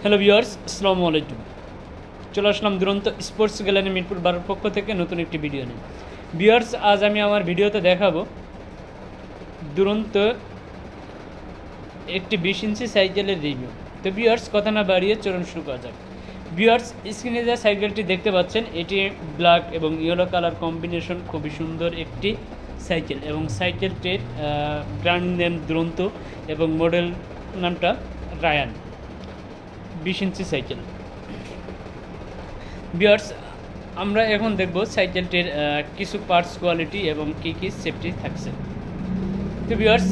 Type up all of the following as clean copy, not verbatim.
Hello viewers, আসসালামু আলাইকুম। চলে আসলাম দুরন্ত স্পোর্টস গ্যালারি মিরপুর 12 পক্ষ থেকে নতুন একটি ভিডিও নিয়ে। ভিউয়ার্স, আজ আমি আমার ভিডিওতে দেখাবো দুরন্ত একটি 20 ইঞ্চি সাইকেলের রিভিউ। তো ভিউয়ার্স, কথা না বাড়িয়ে চলুন শুরু করা যাক। ভিউয়ার্স, স্ক্রিনে যে সাইকেলটি দেখতে পাচ্ছেন এটি ব্ল্যাক এবং ইয়েলো কালার কম্বিনেশন, খুবই সুন্দর একটি সাইকেল এবং সাইকেলটির ব্র্যান্ড নেম দুরন্ত এবং মডেল নামটা রায়ান। 20 ইঞ্চি সাইকেল। ভিউয়ার্স, আমরা এখন দেখব সাইকেলটির কিছু পার্টস কোয়ালিটি এবং কী কী সেফটি থাকছে। তো ভিউয়ার্স,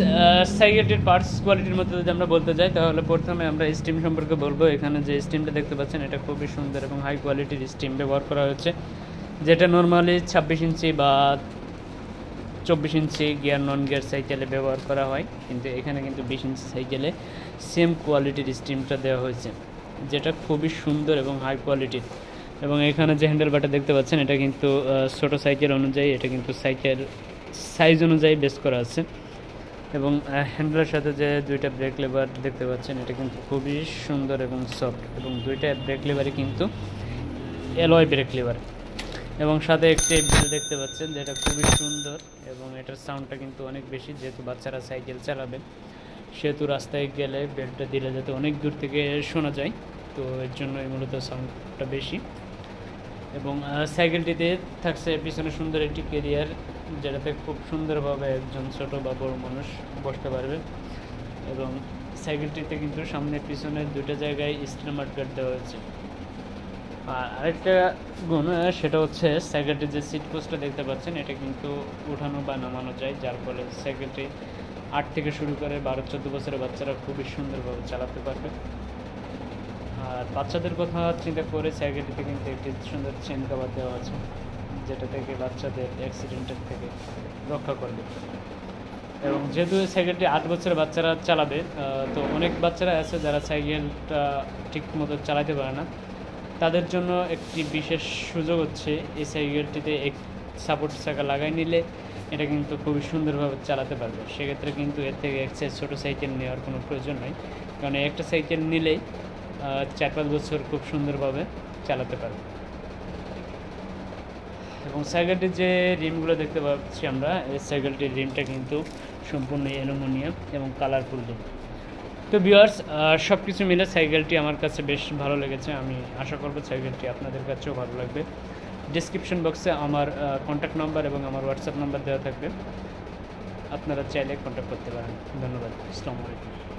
সাইকেলটির পার্টস কোয়ালিটির মধ্যে যদি আমরা বলতে যাই তাহলে প্রথমে আমরা স্টিম সম্পর্কে বলবো। এখানে যে স্টিমটা দেখতে পাচ্ছেন এটা খুবই সুন্দর এবং হাই কোয়ালিটির স্টিম ব্যবহার করা হয়েছে, যেটা নর্মালি 26 ইঞ্চি বা 24 ইঞ্চি গিয়ার নন গিয়ার সাইকেলে ব্যবহার করা হয়, কিন্তু এখানে কিন্তু 20 ইঞ্চি সাইকেলে সেম কোয়ালিটির স্টিমটা দেওয়া হয়েছে, যেটা খুবই সুন্দর এবং হাই কোয়ালিটির। এবং এখানে যে হ্যান্ডেল বারটা দেখতে পাচ্ছেন এটা কিন্তু ছোটো সাইকেল অনুযায়ী, এটা কিন্তু সাইকেল সাইজ অনুযায়ী বেস করা আছে। এবং হ্যান্ডেলের সাথে যে দুইটা ব্রেক লেভার দেখতে পাচ্ছেন এটা কিন্তু খুবই সুন্দর এবং সফট, এবং দুইটা ব্রেক লেভারই কিন্তু অ্যালয় ব্রেক লেভার। এবং সাথে একটি বেল দেখতে পাচ্ছেন যেটা খুবই সুন্দর, এবং এটার সাউন্ডটা কিন্তু অনেক বেশি, যেহেতু বাচ্চারা সাইকেল চালাবে সেহেতু রাস্তায় গেলে বেলটা দিলে যাতে অনেক দূর থেকে শোনা যায়, তো এর জন্যই মূলত সাউন্ডটা বেশি। এবং সাইকেলটিতে থাকছে পিছনে সুন্দর একটি ক্যারিয়ার, যেটাতে খুব সুন্দরভাবে একজন ছোট বা বড় মানুষ বসতে পারবে। এবং সাইকেলটিতে কিন্তু সামনে পিছনে দুটো জায়গায় স্টিল মার্কেট দেওয়া হয়েছে। আর আরেকটা গুণ সেটা হচ্ছে সাইকেলটির যে সিট পোস্টটা দেখতে পাচ্ছেন এটা কিন্তু উঠানো বা নামানো যায়, যার ফলে সাইকেলটি 8 থেকে শুরু করে 12-14 বছরের বাচ্চারা খুবই সুন্দরভাবে চালাতে পারবে। আর বাচ্চাদের কথা চিন্তা করে সাইকেলটিতে কিন্তু একটি সুন্দর চেন কভার দেওয়া আছে, যেটা থেকে বাচ্চাদের অ্যাক্সিডেন্টের থেকে রক্ষা করবে। এবং যেহেতু সাইকেলটি 8 বছরের বাচ্চারা চালাবে, তো অনেক বাচ্চারা আছে যারা সাইকেলটা ঠিক মতো চালাতে পারে না, তাদের জন্য একটি বিশেষ সুযোগ হচ্ছে এই সাইকেলটিতে এক সাপোর্ট চাকা লাগাই নিলে এটা কিন্তু খুবই সুন্দরভাবে চালাতে পারবে। সেক্ষেত্রে কিন্তু এর থেকে এক্সেস ছোটো সাইকেল নেওয়ার কোনো প্রয়োজন নেই, কারণ একটা সাইকেল নিলেই 4-5 বছর খুব সুন্দরভাবে চালাতে পারবে। এবং সাইকেলটির যে রিমগুলো দেখতে পাচ্ছি আমরা, এই সাইকেলটির রিমটা কিন্তু সম্পূর্ণ অ্যালুমিনিয়াম এবং কালারফুল রিম। তো ভিউয়ার্স, সব কিছু মিলে সাইকেলটি আমার কাছে বেশ ভালো লেগেছে। আমি আশা করব সাইকেলটি আপনাদের কাছেও ভালো লাগবে। ডেসক্রিপশন বক্সে আমার কন্ট্যাক্ট নাম্বার এবং আমার হোয়াটসঅ্যাপ নাম্বার দেওয়া থাকবে, আপনারা চাইলে কন্ট্যাক্ট করতে পারেন। ধন্যবাদ। আসসালামু আলাইকুম।